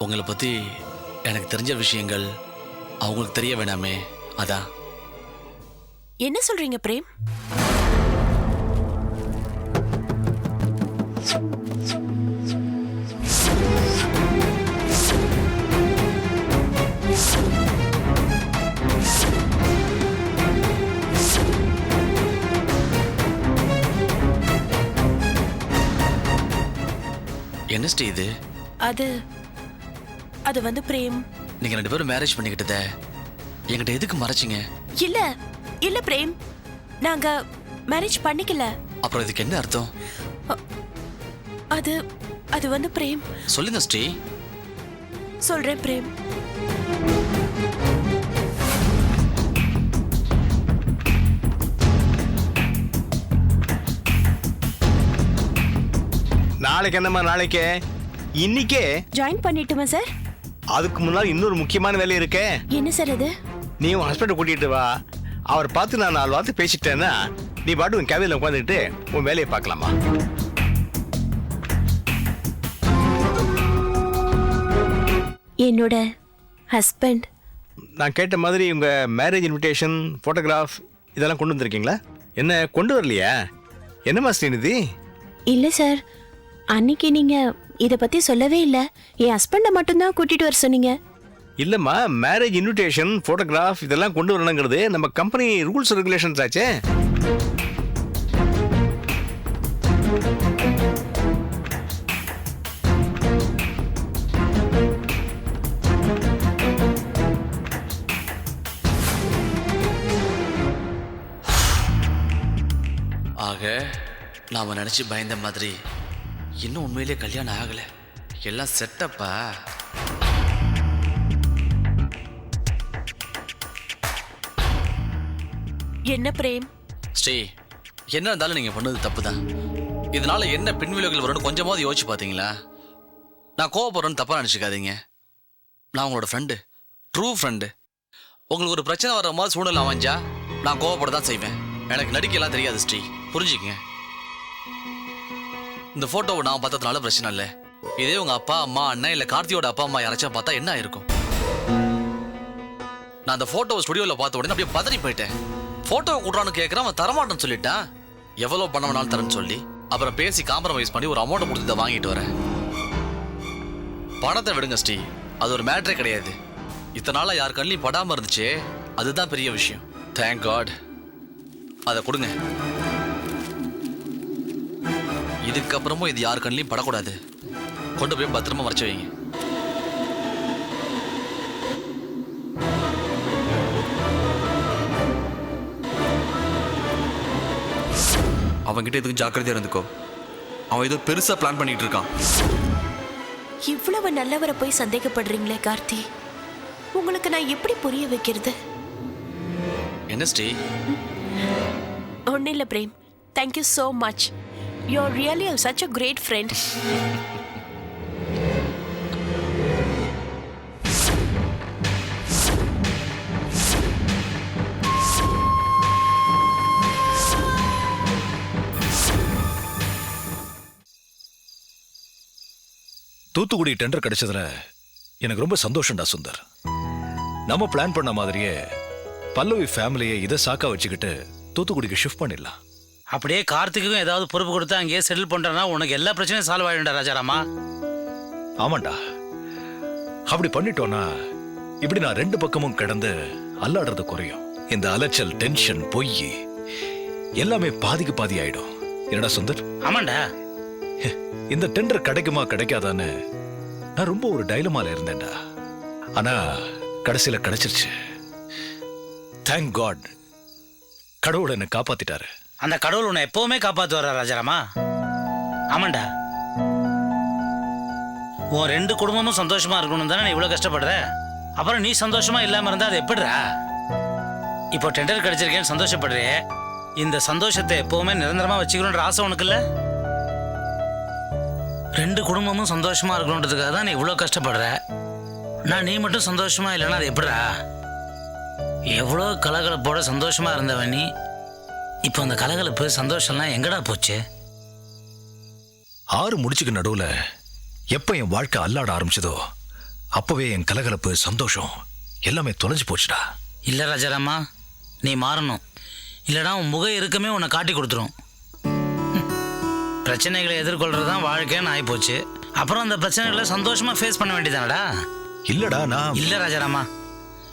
உங்களை பற்றி எனக்கு தெரிஞ்ச விஷயங்கள் அவங்களுக்கு தெரிய வேணாமே, அதான். என்ன சொல்றீங்க பிரேம்? என்ன ஸ்ரீ இது? அது அது வந்து பிரேம், நீங்க 2 பேரும் மேரேஜ் பண்ணிக்கிட்டத என்கிட்ட எதுக்கு மறைச்சிங்க? இல்ல இல்ல பிரேம், நாங்க மேரேஜ் பண்ணிக்கல. அப்புறம் இதுக்கு என்ன அர்த்தம்? அது அது வந்து பிரேம். சொல்லுங்க ஸ்ரீ. சொல்றேன் பிரேம். நாளைக்கு என்னம்மா? நாளைக்கே இன்னைக்கே ஜாயின் பண்ணிட்டுமா சார்? அதுக்கு முன்னாடி இன்னொரு முக்கியமான வேலை இருக்கே. என்ன சார் அது? நீ உன் ஹஸ்பண்டை கூட்டிட்டு வா. அவர் பார்த்து நான் 4 வார்த்தை பேசிட்டேன்னா நீ பாட்டு உன் கேபினில் உட்காந்துக்கிட்டு உன் வேலையை பார்க்கலாமா? என்னோட ஹஸ்பண்ட். நான் கேட்ட மாதிரி உங்க மேரேஜ் இன்விடேஷன், போட்டோகிராஃப் இதெல்லாம் கொண்டு வந்திருக்கீங்களா? என்ன கொண்டு வரலையா? என்னம்மா ஸ்ரீநிதி? இல்ல சார், அன்னைக்கு நீங்க இத பத்தி சொல்லவே இல்ல. என் ஹஸ்பண்ட மட்டும்தான் கூட்டிட்டு வர சொன்னீங்க. இல்லம்மா, மேரேஜ் இன்விடேஷன், போட்டோகிராஃப் இதெல்லாம் கொண்டு வரணுங்கிறது நம்ம கம்பெனி ரூல்ஸ் ரெகுலேஷன்ஸ் ஆச்சே. ஆக நாம நினைச்சு பயந்த மாதிரி இன்னும் உண்மையிலே கல்யாணம் ஆகல. எல்லாம் செட்டப்பா. என்ன பிரேம்? ஸ்ரீ, என்ன இருந்தாலும் நீங்க பண்ணது தப்பு தான். இதனால என்ன பின்விளைவுகள் வரும்னு கொஞ்சமாவது யோசிச்சு பார்த்தீங்களா? நான் கோவப்படுறேன்னு தப்பா நினைச்சுக்காதீங்க. நான் உங்களோட ஃப்ரெண்டு, ட்ரூ ஃப்ரெண்டு. உங்களுக்கு ஒரு பிரச்சனை வர்ற மாதிரி சூழ்நிலை அமைஞ்சா நான் கோவப்பட தான் செய்வேன். எனக்கு நடிக்கலாம் தெரியாது ஸ்ரீ, புரிஞ்சுக்கங்க. இந்த போட்டோவை நான் பார்த்ததுனால பிரச்சனை இல்லை. இதே உங்க அப்பா அம்மா அண்ணன் இல்ல கார்த்தியோட அப்பா அம்மா யாராச்சும் பார்த்தா என்ன ஆயிருக்கும்? நான் அந்த போட்டோவை ஸ்டுடியோவில் பார்த்த உடனே அப்படியே பதறி போயிட்டேன். போட்டோவை கூட்டுறான்னு கேட்குறான், அவன் தரமாட்டேன்னு சொல்லிட்டான். எவ்வளோ பண்ண வேணாலும் தரேன்னு சொல்லி அப்புறம் பேசி காம்ப்ரமைஸ் பண்ணி ஒரு அமௌண்ட்டை கொடுத்து இதை வாங்கிட்டு வரேன். பணத்தை விடுங்க ஸ்ரீ, அது ஒரு மேட்டரே கிடையாது. இத்தனை நாளாக யார் கண்ணிலையும் படாமல் இருந்துச்சே, அதுதான் பெரிய விஷயம். Thank God. அதை கொடுங்க. இதுக்கப்புறமும் இது யார் கண்ணிலையும் படக்கூடாது. கொண்டு போய் பத்திரமா மறைச்சு வைங்க. அவன்கிட்ட எதுக்கு ஜாக்கிரதையா இருந்துக்கோ. அவன் ஏதோ பெருசா பிளான் பண்ணிட்டு இருக்கான். இவ்வளவு நல்லவரை போய் சந்தேகப்படுறீங்களே கார்த்தி, உங்களுக்கு நான் எப்படி புரிய வைக்கிறது? என்ன ஸ்ரீ? ஒன்னும் இல்ல Prem, thank you so much. You're really such a great friend. Thoothukudi tender கிடைச்சதுல எனக்கு ரொம்ப சந்தோஷம்டா சுந்தர். நம்ம பிளான் பண்ண மாதிரியே பல்லவி ஃபேமிலியை இதை சாக்கா வச்சுக்கிட்டு தூத்துக்குடிக்கு ஷிஃப்ட் பண்ணிடலாம். அப்படியே கார்த்திக்கும் ஏதாவது பொறுப்பு கொடுத்து அங்கேயே செட்டில் பண்றேன்னா உனக்கு எல்லா பிரச்சனையும் சால்வ் ஆயிடும்டா ராஜாராமா. ஆமாண்டா, அப்படி பண்ணிட்டோன்னா இப்படி நான் 2 பக்கமும் கிடந்து அல்லாடுறது குறையும். இந்த அலைச்சல், டென்ஷன், பொய் எல்லாமே பாதிக்கு பாதி ஆயிடும். என்னடா சுந்தர்? ஆமாண்டா. இந்த டெண்டர் கிடைக்குமா கிடைக்காதான்னு நான் ரொம்ப ஒரு டைலமால இருந்தேன்டா. ஆனா கடைசியில கிடைச்சிருச்சு. தேங்க் காட், கடவுள் என்னை காப்பாத்திட்டாரு. அந்த கடவுள் உன்னை எப்பவுமே காப்பாத்துவாரா ராஜாராமா? ஆமாண்டா. உன் 2 குடும்பமும் சந்தோஷமா இருக்கணும் தானே நீ இவ்வளவு கஷ்டப்படுற. அப்புறம் நீ சந்தோஷமா இல்லாம இருந்தா அது எப்படிடா? இப்போ டெண்டர் கிடைச்சிருக்கேன்னு சந்தோஷப்படுறே, இந்த சந்தோஷத்தை எப்பவுமே நிரந்தரமா வச்சுக்கணுன்ற ஆசை உனக்கு இல்ல? 2 குடும்பமும் சந்தோஷமா இருக்கணுன்றதுக்காக தான் நீ இவ்வளவு கஷ்டப்படுற. நான் நீ மட்டும் சந்தோஷமா இல்லைன்னா அது எப்படிடா? எவ்வளோ கலகலப்போட சந்தோஷமா இருந்தவன் நீ, இப்போ அந்த கலகலப்பு சந்தோஷம்லாம் எங்கடா போச்சு? 6 முடிச்சுக்கு நடுவுல எப்ப என் வாழ்க்கை அல்லாட ஆரம்பிச்சதோ அப்பவே என் கலகலப்பு சந்தோஷம் எல்லாமே தொலைஞ்சு போச்சுடா. இல்லை ராஜாராமா, நீ மாறணும். இல்லைனா உன் முக இருக்கமே உன்னை காட்டி கொடுத்துரும். பிரச்சனைகளை எதிர்கொள்கிறது தான் வாழ்க்கைன்னு ஆகிப்போச்சு. அப்புறம் அந்த பிரச்சனைகளை சந்தோஷமாக ஃபேஸ் பண்ண வேண்டியதானடா. இல்லடா நான் இல்லை ராஜாராமா,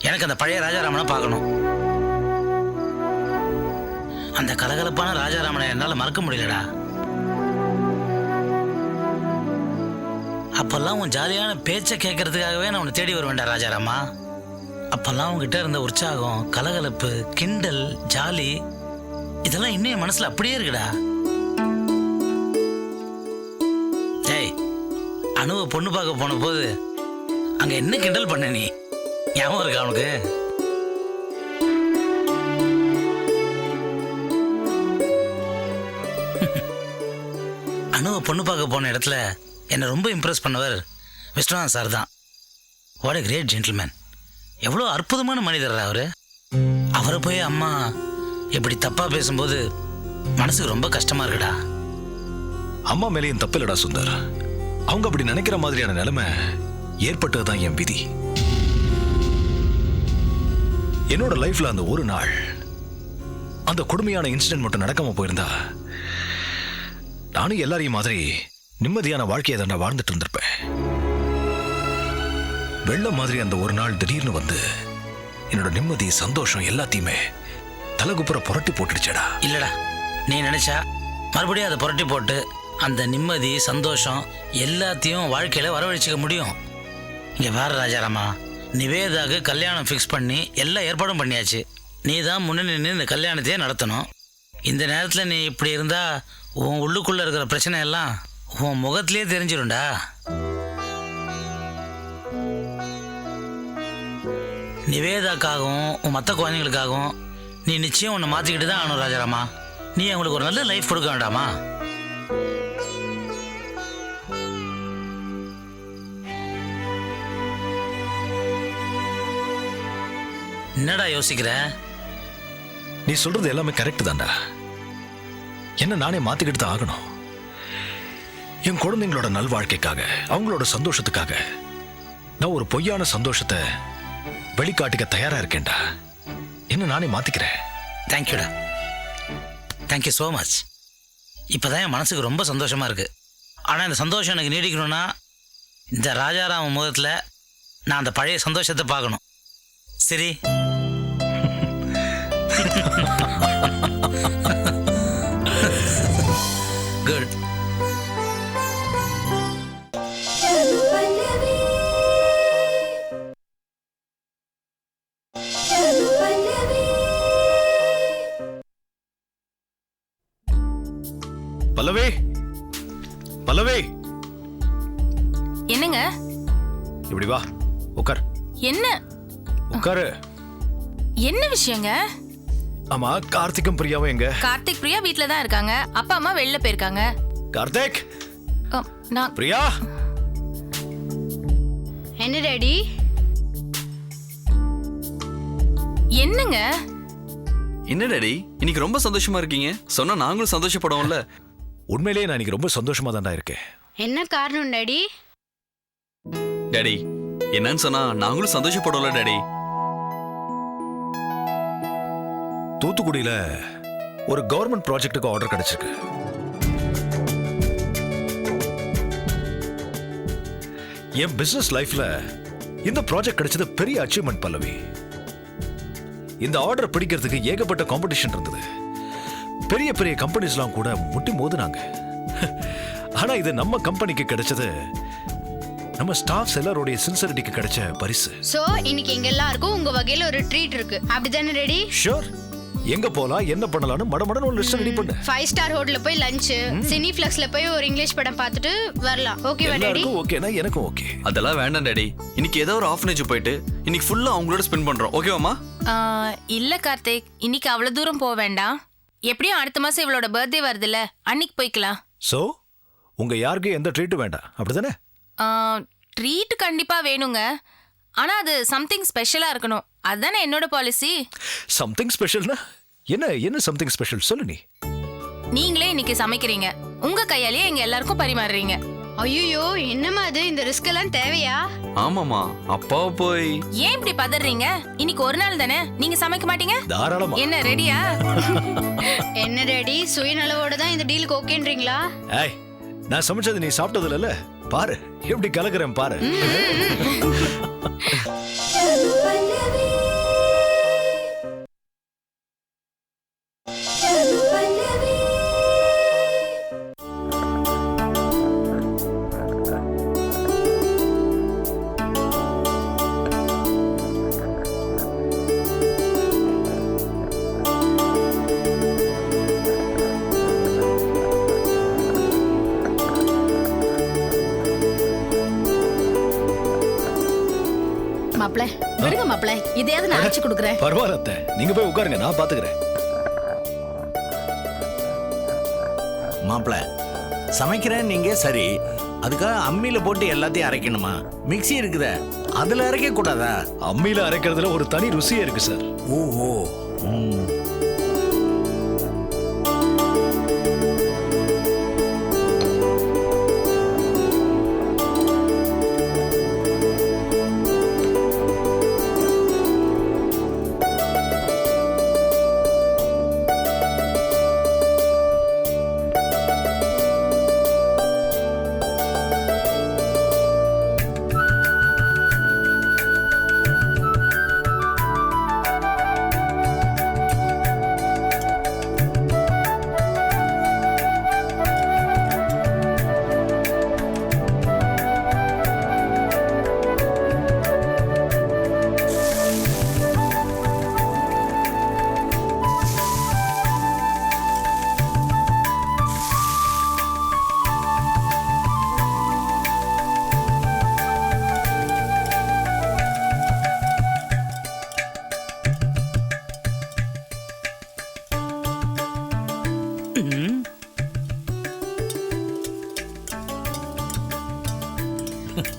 எனக்கு அந்த பழைய ராஜாராமனை பார்க்கணும். அந்த கலகலப்பான ராஜாராமனை என்னால் மறக்க முடியலடா. அப்பெல்லாம் உன் ஜாலியான பேச்சை கேட்கறதுக்காகவே நான் உன்னை தேடி வருவேன்டா ராஜாராமா. அப்பெல்லாம் உங்ககிட்ட இருந்த உற்சாகம், கலகலப்பு, கிண்டல், ஜாலி இதெல்லாம் இன்னும் என் மனசுல அப்படியே இருக்குடா. ஏய், அணுவை பொண்ணு பார்க்க போன போது அங்க என்ன கிண்டல் பண்ண நீ? ஞாபகம் இருக்கா அவனுக்கு? அணுவை பொண்ணு பார்க்க போன இடத்துல என்னை ரொம்ப இம்ப்ரெஸ் பண்ணவர் விஸ்வநாத் சார் தான். What a great gentleman. எவ்வளோ அற்புதமான மனிதர் அவரு. அவரை போய் அம்மா இப்படி தப்பா பேசும்போது மனசுக்கு ரொம்ப கஷ்டமா இருக்குடா. அம்மா மேலேயும் தப்பு இல்லடா சுந்தர். அவங்க அப்படி நினைக்கிற மாதிரியான நிலைமை ஏற்பட்டதுதான் என் விதி. என்னோட லைஃப்ல அந்த ஒரு நாள் அந்த கொடுமையான இன்சிடென்ட் மட்டும் நடக்காம போயிருந்தா நானும் எல்லாரையும் மாதிரி நிம்மதியான வாழ்க்கையை தான் வாழ்ந்துட்டு இருந்திருப்பேன். வெள்ளம் மாதிரி அந்த ஒரு நாள் திடீர்னு வந்து என்னோட நிம்மதி சந்தோஷம் எல்லாத்தையுமே தலைகுப்புற புரட்டி போட்டுடுச்சடா. இல்லடா, நீ நினைச்சா மறுபடியும் அதை புரட்டி போட்டு அந்த நிம்மதி சந்தோஷம் எல்லாத்தையும் வாழ்க்கையில வரவழைச்சிக்க முடியும். இங்க வேற ராஜாராமா, நிவேதாக்கு கல்யாணம் ஃபிக்ஸ் பண்ணி எல்லா ஏற்பாடும் பண்ணியாச்சு. நீ தான் முன்ன நின்று இந்த கல்யாணத்தையே நடத்தணும். இந்த நேரத்தில் நீ இப்படி இருந்தா உன் உள்ளுக்குள்ள இருக்கிற பிரச்சனை எல்லாம் உன் முகத்திலேயே தெரிஞ்சிடும்டா. நிவேதாக்காகவும் உன் மற்ற குழந்தைங்களுக்காகவும் நீ நிச்சயம் உன்னை மாற்றிக்கிட்டு தான் ஆகணும் ராஜாராமா. நீ அவங்களுக்கு ஒரு நல்ல லைஃப் கொடுக்க வேண்டாமா? என்னடா யோசிக்கிற? நீ சொல்றது எல்லாமே கரெக்ட் தான்டா. என்ன நானே மாத்திக்கிட்டு தான் ஆகணும். என் குழந்தைங்களோட நல்வாழ்க்கைக்காக, அவங்களோட சந்தோஷத்துக்காக நான் ஒரு பொய்யான சந்தோஷத்தை வெளிக்காட்டிக்க தயாரா இருக்கேன்டா. என்ன நானே மாத்திக்கிறேன். தேங்க்யூடா, தேங்க்யூ ஸோ மச். இப்போதான் என் மனசுக்கு ரொம்ப சந்தோஷமா இருக்கு. ஆனால் இந்த சந்தோஷம் எனக்கு நீடிக்கணும்னா இந்த ராஜாராம முகத்தில் நான் அந்த பழைய சந்தோஷத்தை பார்க்கணும். சரி? குட். பல்லவி, பல்லவி, என்னங்க? இப்படி வா, உட்கார். என்ன உட்காரு. என்ன விஷயங்க? ஆமா, கார்த்திக்கும் பிரியாவும் எங்க? கார்த்திக் பிரியா வீட்ல தான் இருக்காங்க. அப்பா அம்மா வெளில போயிருக்காங்க. கார்த்திக், நான் பிரியா. என்ன டாடி? என்னங்க? என்ன டாடி, இன்னைக்கு ரொம்ப சந்தோஷமா இருக்கீங்க. சொன்னா நாங்களும் சந்தோஷப்படுவோம்ல. உண்மையிலேயே நான் இன்னைக்கு ரொம்ப சந்தோஷமா தான்டா இருக்கேன். என்ன காரணம் டாடி? டாடி, என்னன்னு சொன்னா நாங்களும் சந்தோஷப்படுவோம்ல டாடி. தூத்துக்குடியில ஒரு கவர்மெண்ட் ப்ராஜெக்ட்டுக்கு ஆர்டர் கிடைச்சிருக்கு. என் பிசினஸ் லைஃப்ல இந்த ப்ராஜெக்ட் கிடைச்சது பெரிய அச்சீவ்மெண்ட் பல்லவி. இந்த ஆர்டர் பிடிக்கிறதுக்கு ஏகப்பட்ட காம்படிஷன் இருந்தது. பெரிய பெரிய கம்பெனிஸ்லாம் கூட முட்டி மோதுனாங்க. ஆனா இது நம்ம கம்பெனிக்கு கிடைச்சது நம்ம ஸ்டாஃப்ஸ் எல்லாரோட சின்சியரிட்டிக்கு கிடைச்ச பரிசு. சோ இன்னைக்கு எங்க எல்லாருக்கும் உங்க வகையில ஒரு ட்ரீட் இருக்கு. அப்படிதானே ரெடி? ஷூர். எங்க போலாம், என்ன பண்ணலாம்னு மடமடன்னு ஒரு லிஸ்ட் ரெடி பண்ணு. 5 ஸ்டார் ஹோட்டல்ல போய் லஞ்ச், சினிஃப்ளெக்ஸ்ல போய் ஒரு இங்கிலீஷ் படம் பார்த்துட்டு வரலாம். ஓகேவா டாடி? எல்லாருக்கும் ஓகேனா எனக்கும் ஓகே. அதெல்லாம் வேண்டாம் டாடி. இன்னைக்கு ஏதோ ஒரு ஆஃபனேஜ் போயிட்டு இன்னைக்கு ஃபுல்லா அவங்களோட ஸ்பெண்ட் பண்றோம். ஓகேவாமா? இல்ல கார்த்திக், இன்னைக்கு அவ்வளவு தூரம் போக வேண்டாம். எப்படியும் அடுத்த மாசம் இவளோட பர்த்டே வருதுல்ல, அன்னைக்கு போய்க்கலாம். சோ உங்க யாருக்கும் எந்த ட்ரீட்டும் வேண்டாம், அப்படிதானே? ட்ரீட் கண்டிப்பா வேணுங்க. ஆனா அது சம்திங் ஸ்பெஷலா இருக்கணும். அதுதானே என்னோட பாலிசி. சம்திங் ஸ்பெஷல்னா என்ன? என்ன சம்திங் ஸ்பெஷல் சொல்லு நீ. நீங்களே இன்னைக்கு சமைக்கிறீங்க, உங்க கையாலேயே எங்க எல்லாருக்கும் பரிமாறுறீங்க. ஐயோ, என்னமா அது? இந்த ரிஸ்க் எல்லாம் தேவையா? ஆமாமா அப்பாவை போய் ஏன் இப்படி பதறீங்க? இன்னைக்கு ஒரு நாள் தானே, நீங்க சமைக்க மாட்டீங்க? தாராளமா. என்ன ரெடியா? என்ன ரெடி சுயநலவோட தான் இந்த டீலுக்கு ஓகேன்றீங்களா? ஏய், நான் சமைச்சது நீ சாப்பிட்டது இல்ல? பாரு எப்படி கலக்குறேன் பாரு. மாப்பிள விடுங்க மாப்பிள, இதையாவது நான் அரைச்சு கொடுக்குறேன். பரவாயில்ல அத்தை, நீங்க போய் உட்காருங்க, நான் பாத்துக்கிறேன். மாப்பிள சமைக்கிறேன் நீங்க சரி, அதுக்காக அம்மியில போட்டு எல்லாத்தையும் அரைக்கணுமா? மிக்ஸி இருக்குதே, அதுல அரைக்க கூடாதா? அம்மியில அரைக்கிறதுல ஒரு தனி ருசியே இருக்கு சார். ஓஹோ.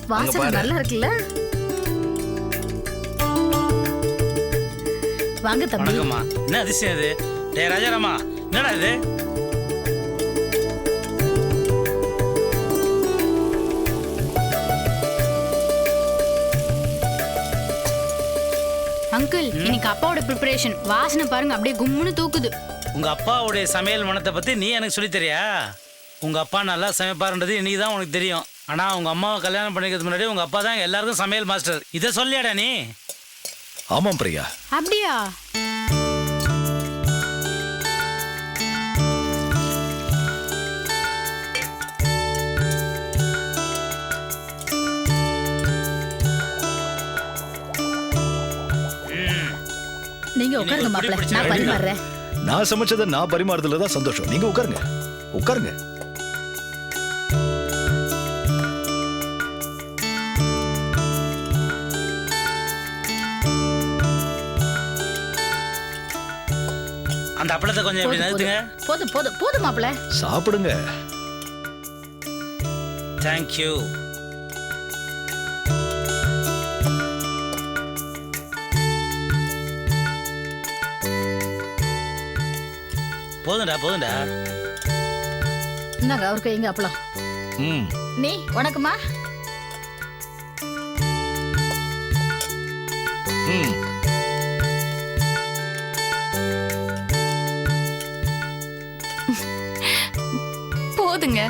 வாசனை நல்லா இருக்குல்ல? வாங்க தம்பி. வணக்கம்மா. என்ன அதிசயம் இது? டேய் ராஜாராமா, என்னடா இது? அங்கிள் இன்னைக்கு அப்பாவோட ப்ரிப்பரேஷன் வாசனை பாருங்க அப்படியே கும்முன்னு தூக்குது. உங்க அப்பாவுடைய சமையல் மனத்தை பத்தி நீ எனக்கு சொல்லி தெரியா? உங்க அப்பா நல்லா சமைப்பாருன்றது இன்னைக்கு தான் உனக்கு தெரியும். ஆனா உங்க அம்மாவை கல்யாணம் பண்ணிக்கிறதுக்கு முன்னாடி உங்க அப்பா தான் எல்லாருக்கும் சமையல் மாஸ்டர். இதை சொல்லியாடா நீ? ஆமாம் பிரியா. அப்படியா? நீங்க உட்காருங்க மாப்பிள, நான் பரிமாறுறேன். நான் சமைச்சதை நான் பரிமாறுறதுல தான் சந்தோஷம். நீங்க உட்காருங்க, உட்காருங்க. அந்த அப்பளத்தை கொஞ்சம் எப்படி நகர்த்துங்க. போதும் போதும் போதும் மாப்பிள. சாப்பிடுங்க. தேங்க்யூ. போதும்டா போதும்டா. இந்தாங்க அவருக்கு எங்க அப்பளம். நீ உனக்குமா? போதுங்க.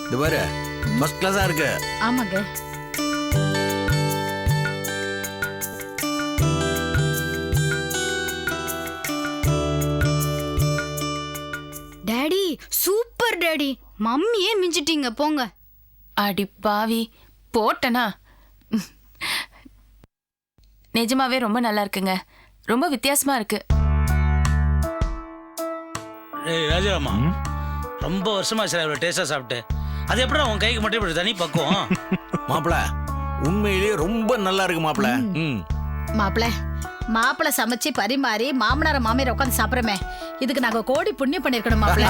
இது பாரு, ஃபர்ஸ்ட் கிளாஸா இருக்கு. ஆமாங்க. டாடி சூப்பர் டாடி, மம்மியே மிஞ்சிட்டீங்க போங்க. அடி பாவி, போட்டனா? நிஜமாவே ரொம்ப நல்லா இருக்குங்க, ரொம்ப வித்தியாசமா இருக்கு. ஏய் ராஜாராமா, ரொம்ப வருஷமா சார் இவ்வளோ டேஸ்டா சாப்பிட்டு. அது எப்படா உன் கைக்கு மட்டும் இப்படி தனி பக்குவம்? மாப்பிள உண்மையிலேயே ரொம்ப நல்லா இருக்கு மாப்பிள. மாப்பிள மாப்பிள சமைச்சு பரிமாறி மாமனார மாமியார் உட்காந்து சாப்பிடுறமே, இதுக்கு நாங்க கோடி புண்ணியம் பண்ணிருக்கணும் மாப்பிள.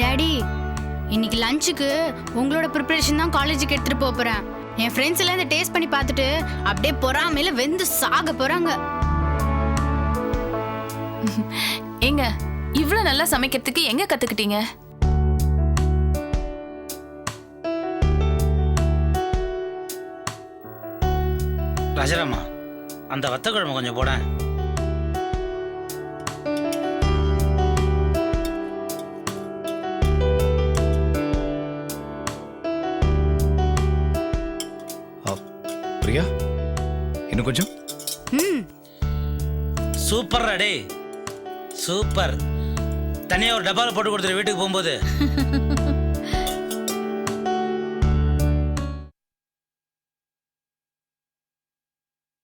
டாடி இன்னைக்கு லஞ்சுக்கு உங்களோட ப்ரிப்பரேஷன் தான் காலேஜுக்கு எடுத்துட்டு போறேன். என் ஃப்ரெண்ட்ஸ் எல்லாம் இதை டேஸ்ட் பண்ணி பார்த்துட்டு அப்படியே பொறாமையில வெந்து சாக போறாங்க. ஏங்க, இவ்வளவு நல்லா சமைக்கிறதுக்கு எங்க கத்துக்கிட்டீங்க? ராஜராமா, அந்த வத்த குழம்பு கொஞ்சம் போட. பிரியா, இன்னும் கொஞ்சம். சூப்பர் டே, சூப்பர். தனியாக ஒரு டப்பாவில் போட்டு கொடுத்துரு வீட்டுக்கு போகும்போது.